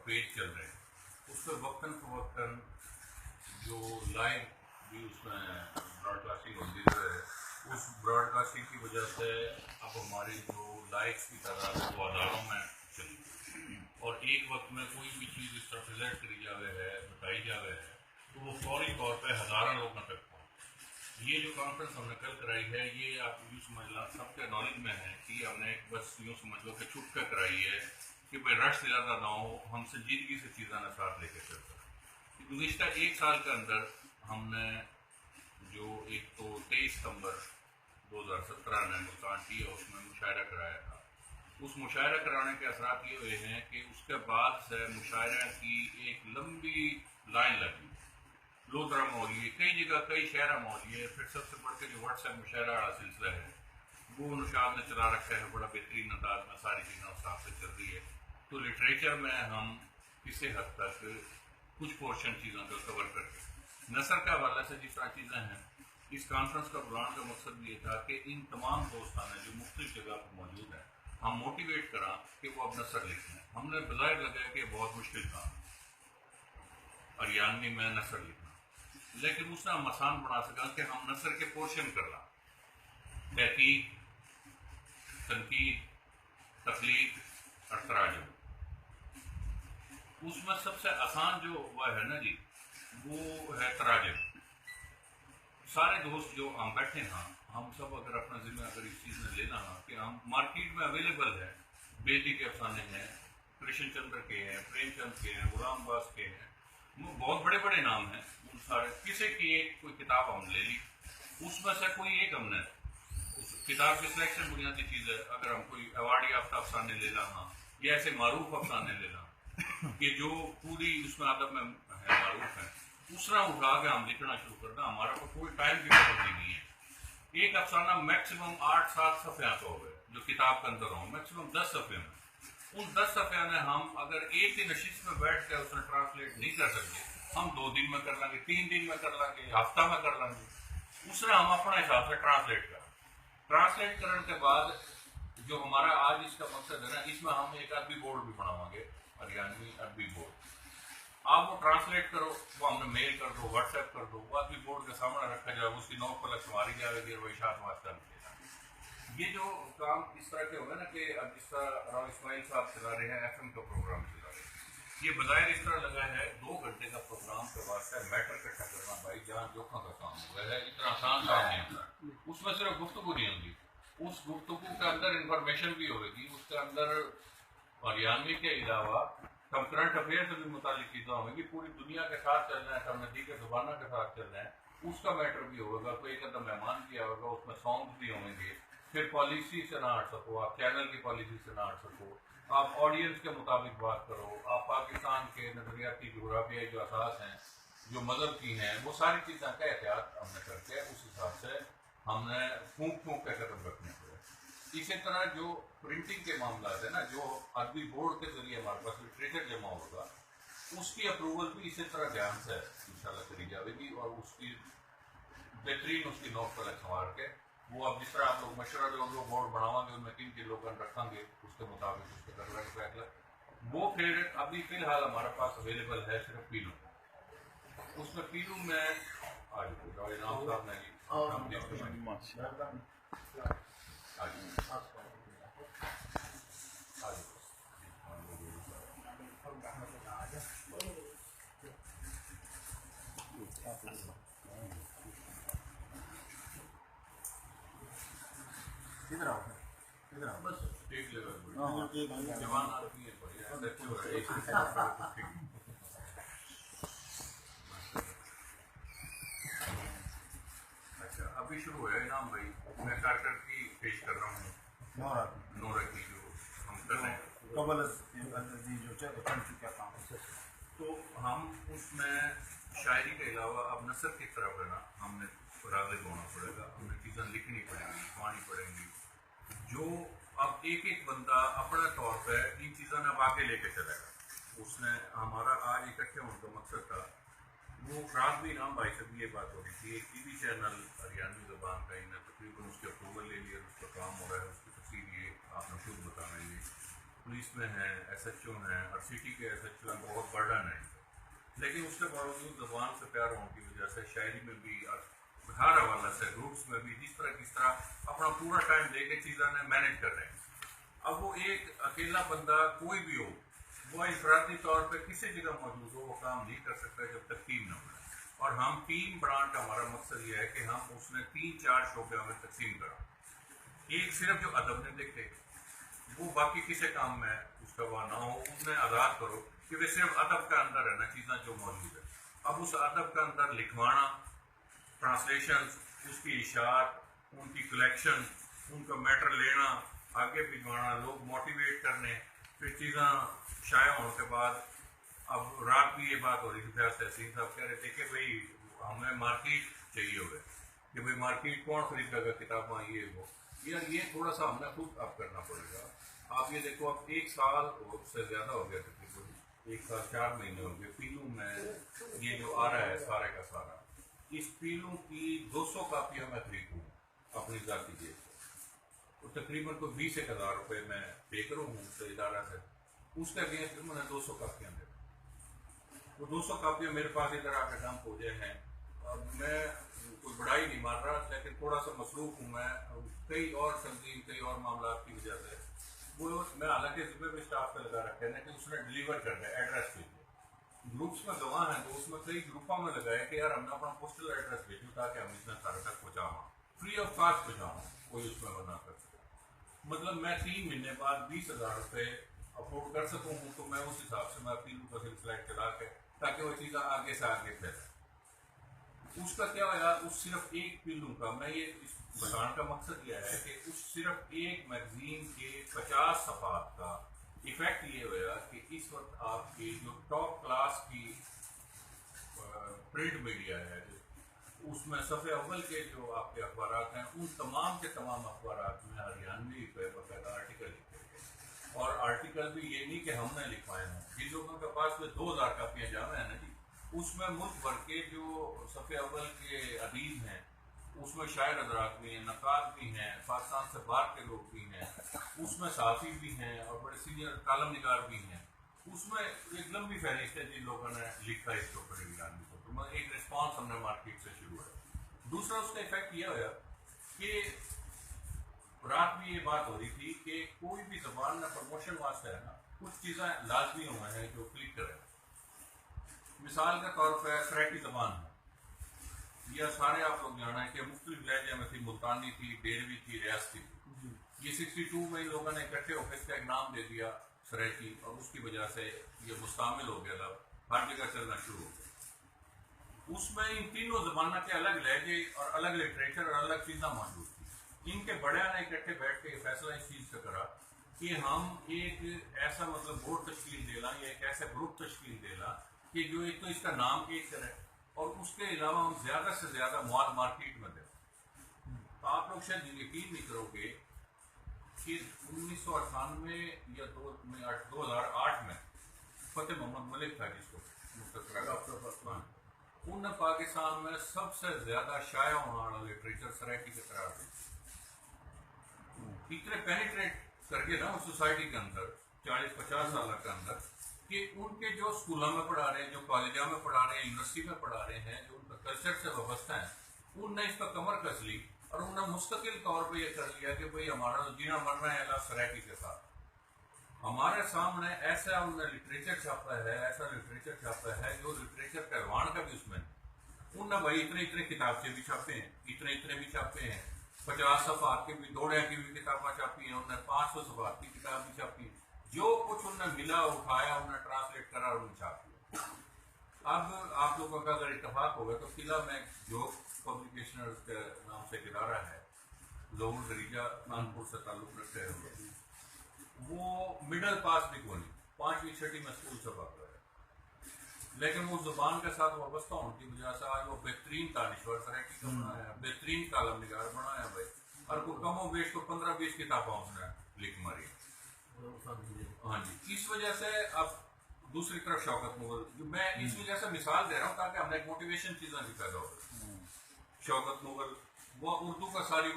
Page چل رہے ہیں اس پہ وقتاً فوقتاً جو لائیو بھی اس میں براڈ کاسٹنگ ہوتی ہے، اس براڈ کاسٹنگ کی وجہ سے اب ہماری جو لائکس کی تعداد ہے وہ ہزاروں میں چلی گئی، اور ایک وقت میں کوئی بھی چیز اس طرح پریزنٹ کری جاوے ہے، بتائی جاوے ہے تو وہ فوری طور پہ ہزاروں لوگوں تک پہنچ۔ یہ جو کانفرنس ہم نے کل کرائی ہے یہ آپ یوں سمجھ لیں سب کے نالج میں ہے کہ ہم نے بس یوں سمجھ لو کہ چھپ کر کرائی ہے کہ بھائی رش زیادہ نہ ہو، ہم سنجیدگی سے چیزیں نہ ساتھ لے کے چلتے ہیں۔ گزشتہ ایک سال کے اندر ہم نے جو ایک تو 23 ستمبر 2017 نے ملتان ٹی ہاؤس میں مشاعرہ کرایا تھا، اس مشاعرہ کرانے کے اثرات یہ ہوئے ہیں کہ اس کے بعد سے مشاعرہ کی ایک لمبی لائن لگی، لودرا مولیے کئی جگہ کئی شہرہ مولیے، پھر سب سے بڑھ کے جو واٹس ایپ مشاعرہ والا سلسلہ ہے وہ نشاد نے چلا رکھا ہے، بڑا بہترین انداز میں ساری چیزیں اس حساب سے چل رہی ہے۔ تو لٹریچر میں ہم کسی حد تک کچھ پورشن چیزوں کو کور کرتے ہیں۔ نثر کے حوالے سے جس طرح چیزیں ہیں، اس کانفرنس کا بلانے کا مقصد یہ تھا کہ ان تمام دوستان جو مختلف جگہ پر موجود ہیں ہم موٹیویٹ کریں کہ وہ اب نثر لکھیں۔ ہم نے بظاہر لگا کہ بہت مشکل کام اریانوی میں نثر لکھنا، لیکن اس نے ہم آسان بنا سکا کہ ہم نثر کے پورشن کرنا، تحقیق، تنقید، تخلیق اور تراجم۔ اس میں سب سے آسان جو وہ ہے نا جی وہ ہے تراجم۔ سارے دوست جو ہم بیٹھے ہیں ہم سب اگر اپنا ذمہ اگر اس چیز میں لینا ہے کہ ہم مارکیٹ میں اویلیبل ہے، بیدی کے افسانے ہیں، کرشن چندر کے ہیں، پریم چند کے ہیں، غلام باز کے ہیں، وہ بہت بڑے بڑے نام ہیں، ان سارے کسی کی ایک کوئی کتاب ہم لے لی، اس میں سے کوئی ایک ہم نے اس کتاب کی سلیکشن بنیادی چیز ہے۔ اگر ہم کوئی ایوارڈ یافتہ افسانے لے لا ہاں یا ایسے معروف افسانے لے لا کہ جو پوری اس میں ادب میں معروف ہیں، اس طرح اٹھا کے ہم لکھنا شروع کرنا، ہمارا کوئی ٹائم کی پابندی نہیں ہے۔ ایک افسانہ میکسیمم 8-7 صفحے تو ہو گئے جو کتاب کے اندر ہوں، میکسیمم 10 صفحے میں، ان 10 صفحے میں ہم اگر ایک ہی نشست میں بیٹھ کے اس میں ٹرانسلیٹ نہیں کر سکتے، ہم 2 دن میں کر لیں گے، 3 دن میں کر لیں گے، ہفتہ میں کر لیں گے، اس طرح ہم اپنا حساب سے ٹرانسلیٹ کرنے کے بعد جو ہمارا آج اس کا مقصد ہے نا، اس میں ہم ایک ادبی بورڈ بھی بناؤں گے، اریانوی ادبی بورڈ۔ آپ وہ ٹرانسلیٹ کرو، وہ ہم نے میل کر دو، واٹس ایپ کر دو، وہ ادبی بورڈ کے سامنے رکھا جائے، اس کی نوک پلک سنواری جائے گی اور وہ اشاعت واسطہ ملے۔ یہ جو کام اس طرح کے ہوگا نا کہ اب جس طرح راؤ اسماعیل صاحب چلا رہے ہیں، ایف ایم کا پروگرام چلا رہے ہیں، یہ بظاہر اس طرح لگا ہے 2 گھنٹے کا پروگرام کے واسطے میٹر اکٹھا کرنا، بھائی جان جوکھوں کا کام ہو گیا ہے، اتنا آسان کام نہیں ہوتا۔ اس میں صرف گفتگو نہیں ہوگی، اس گفتگو کے اندر انفارمیشن بھی ہوگی، اس کے اندر اریانوی کے علاوہ ہم کرنٹ افیئر سے بھی متعلق چیزیں ہوں گی، پوری دنیا کے ساتھ چل رہے ہیں، ہم ندی کے زبانوں کے ساتھ چل رہے ہیں، اس کا میٹر بھی ہوگا، کوئی ایک ادھر مہمان بھی ہوگا، اس میں سانگز بھی ہوں گے، پھر پالیسی سے نہ ہٹ سکو، آپ چینل کی پالیسی سے نہ ہٹ سکو، آپ آڈینس کے مطابق بات کرو، آپ پاکستان کے نظریاتی جغرافیائی جو اساس ہیں، جو مذہب کی ہیں، وہ ساری چیزیں کا احتیاط ہم نے کر کے اس حساب سے ہم نے پھونک کے قدم رکھنے پڑے۔ اسی طرح جو پرنٹنگ کے معاملات ہیں نا، جو ادبی بورڈ کے ذریعے ہمارے پاس لٹریچر جمع ہوگا، اس کی اپروول بھی اسی طرح دھیان سے انشاءاللہ کری جائے گی، اور اس کی بہترین اس کی نوٹ پر سنوار کے وہ اب جس طرح آپ لوگ مشورہ جو ہم لوگ بورڈ بناؤں گے ان میں کن کے لوگ رکھیں گے، اس کے مطابق اس کے کر فیصلہ وہ پھر ابھی فی الحال ہمارے پاس اویلیبل ہے صرف پیلو، اس میں پیلو میں آج نام صاحب نے ادھر آؤ بس ٹھیک لگا جوان آدمی ہے اچھا ابھی شروع ہے انعام بھائی، میں کارکردگی پیش کر رہا ہوں نورا کی جو ہم کر رہے ہیں قبل جو چل چکا کام، تو ہم اس میں شاعری کے علاوہ اب نثر کی طرف ہے نا ہم نے راغب ہونا پڑے گا، ہمیں چیزیں لکھنی پڑیں گی، سنانی پڑیں گی، جو اب ایک ایک بندہ اپنے طور پہ ان چیزوں نے اب آگے لے کے چلے گا۔ اس نے ہمارا آج اکٹھے ہونے کا مقصد تھا، وہ رات بھی انعام بھائی سے بھی یہ بات ہو رہی تھی، ایک ٹی وی چینل اریانوی زبان کا انہیں تقریباً اس کے اپروول لے لیا، اس کا کام ہو رہا ہے، اس کی تفصیل یہ آپ نے خود بتا رہے ہیں، تو پولیس میں ہیں، ایس ایچ او ہیں، اور سٹی کے ایس ایچ او ہیں، بہت برڈن ہے، لیکن اس کے باوجود زبان سے پیار ہونے کی وجہ سے شاعری میں بھی اور ہر حوالے سے گروپس میں بھی کس طرح اپنا پورا ٹائم دے کے چیزیں مینیج کر رہے ہیں. اب وہ ایک اکیلا بندہ کوئی بھی ہو، وہ انفرادی طور پہ کسی جگہ موجود ہو، وہ کام نہیں کر سکتا جب تک ٹیم نہ بنے. اور ہم ٹیم برانڈ کا ہمارا مقصد یہ ہے کہ ہم اس میں 3-4 شعبے میں تقسیم کریں. ایک صرف جو ادب نے دیکھے، وہ باقی کسی کام میں اس کا وہ نہ ہو، اس میں آزاد کرو کہ وہ صرف ادب کا اندر ہے نا چیزیں جو موجود ہے. اب اس ادب کا اندر لکھوانا، ٹرانسلیشن، اس کی اشاعت، ان کی کلیکشن، ان کا میٹر لینا، آگے بھجوانا، لوگ موٹیویٹ کرنے، پھر چیزیں شائع ہونے کے بعد. اب رات بھی یہ بات ہو رہی تھی، فیاض تحسین صاحب کہہ رہے تھے کہ بھائی ہمیں مارکیٹ چاہیے ہوگا، کہ بھائی مارکیٹ کون خریدے گا کتاباں، یہ وہ. یار یہ تھوڑا سا ہمیں خود اب کرنا پڑے گا. آپ یہ دیکھو، اب 1 سال سے زیادہ ہو گیا تقریباً 1 سال 4 مہینے ہو گئے پیلوں میں یہ جو آ رہا ہے سارے کا سارا. اس پیلوں کی 200 کاپیاں میں خریدوں اپنی ذاتی جیب سے، تو تقریباً کوئی 20,000 روپے میں پے کروں ہوں اس ادارہ سے. اس کے اگینسٹ میں نے 200 کاپیاں دے. وہ 200 کاپیاں میرے پاس ادھر آ کے ڈمپ ہو جائے ہیں. اب میں کوئی بڑائی نہیں مان رہا، لیکن تھوڑا سا مصروف ہوں میں کئی اور تنظیم، کئی اور معاملات کی وجہ سے. وہ میں حالانکہ ذمہ بھی اسٹاف پہ لگا رکھے ہیں کہ اس نے ڈلیور کر دیا ایڈریس پہ. گروپس میں گواہ ہیں تو اس میں کئی گروپوں میں لگا ہے کہ یار ہم نے اپنا پوسٹل ایڈریس بھیجوں تاکہ ہم اس میں سارے تک پہنچاؤں، فری آف کاسٹ پہنچاؤں، کوئی اس میں وہ نہ کر سکے. مطلب میں 3 مہینے بعد 20,000 روپے افورڈ کر سکوں ہوں، تو میں اس حساب سے میں پیلوں کا سلسلہ چلا کے تاکہ وہ چیزیں آگے سے آگے پھیلیں. اس کا کیا ہوا، اس صرف ایک پیلوں کا میں یہ بتانے کا مقصد یہ ہے کہ اس صرف ایک میگزین کے 50 صفحات کا ایفیکٹ یہ ہوا کہ اس وقت آپ کی جو ٹاپ کلاس کی پرنٹ میڈیا ہے، اس میں صفحہ اول کے جو آپ کے اخبارات ہیں، ان تمام کے تمام اخبارات میں ہریانوی پہ باقاعدہ آرٹیکل لکھے گئے. اور آرٹیکل بھی یہ نہیں کہ ہم نے لکھوائے ہیں، جن لوگوں کے پاس میں 2,000 کاپیاں جامع ہیں نا جی، اس میں ملک بھر کے جو صفحہ اول کے ادیب ہیں، اس میں شاعر حضرات بھی ہیں، نقاد بھی ہیں، پاکستان سے باہر کے لوگ بھی ہیں، اس میں صحافی بھی ہیں اور بڑے سینئر کالم نگار بھی ہیں. اس میں ایک لمبی فہرست ہے جن لوگوں نے لکھا اس کے اوپر ایرانی کو. تو ایک رسپانس ہم نے مارکیٹ سے شروع ہے. دوسرا اس کا ایفیکٹ یہ ہوا کہ رات میں یہ بات ہو رہی تھی کہ کوئی بھی زبان میں پروموشن واسطے ہے نا کچھ چیزیں لازمی ہوئے ہیں جو کلک کریں. مثال کے طور پہ سریکی زبان ہے، یہ سارے آپ لوگ جانا ہے کہ مختلف لہجے میں تھی، ملتانی تھی، ڈیروی تھی، ریاستی تھی. یہ 62 میں ان لوگوں نے اکٹھے ہو کے اس کا ایک نام دے دیا سریکی، اور اس کی وجہ سے یہ مستعمل ہو گیا تھا، ہر جگہ چلنا شروع ہو گیا. اس میں ان تینوں زبانوں کے الگ لہجے اور الگ لٹریچر اور الگ چیزیں موجود تھی. ان کے بڑے نے اکٹھے بیٹھ کے فیصلہ اس چیز کا کرا کہ ہم ایک ایسا مطلب بورڈ تشکیل دے لا یا ایک ایسا گروپ تشکیل دے لا کہ جو ایک تو اس کا نام ایک کرے اور اس کے علاوہ ہم زیادہ سے زیادہ مواد مارکیٹ میں دیں. آپ لوگ شاید یقین نہیں کرو گے کہ 1998 یا 2008 میں فتح محمد ملک تھا جس کو انہوں نے پاکستان میں سب سے زیادہ شائع ہونے والا لٹریچر سریکی کے قرار دیا. اتنے پینیٹریٹ کر کے نا سوسائٹی کے اندر 40-50 سال کے اندر کہ ان کے جو اسکولوں میں پڑھا رہے ہیں، جو کالجوں میں پڑھا رہے ہیں، یونیورسٹی میں پڑھا رہے ہیں، جو ان کا کلچر سے وابستہ ہیں، ان نے اس کا کمر کس لی اور انہوں نے مستقل طور پہ یہ کر لیا کہ بھئی ہمارا جینا مرنا ہے اللہ سریکی کے ساتھ. ہمارے سامنے ایسا انہوں نے لٹریچر چھاپا ہے، ایسا لٹریچر چھاپا ہے جو لٹریچر پہلوان کا بھی اس میں. انہوں نے بھائی اتنے کتابچے بھی چھاپے ہیں، اتنے بھی چھاپے ہیں، 50 صفحات کی بھی دوڑے کی بھی کتابیں چھاپی ہیں، انہوں نے 500 صفحات کی کتاب بھی چھاپی ہے. جو کچھ انہوں نے ملا اٹھایا، انہوں نے ٹرانسلیٹ کرا اور انہوں نے چھاپ دیا. اب آپ لوگوں کا اگر اتفاق ہوگا تو قلعہ میں جو پبلیکیشنرز کے نام سے ایک ادارہ ہے، ظہور دریجہ کانپور سے تعلق رکھتے ہوئے، وہ مڈل پاس بھی کوئی نہیں، 5ویں-6ویں میں اسکول سے پڑھ رہا ہے، لیکن وہ زبان کے ساتھ وابستہ ہونے کی وجہ سے آج وہ بہترین دانشور سریکی کا بنایا، بہترین کالم نگار بنایا بھائی، اور کوئی کم و بیش کو 15-20 کتابیں اس نے لکھ ماری. ہاں جی. اس وجہ سے اب دوسری طرف شوکت مغل، جو میں اس وجہ سے مثال دے رہا ہوں تاکہ ہم نے ایک موٹیویشن چیزیں بھی پیدا ہو. شوکت مغل وہ اردو کا ساری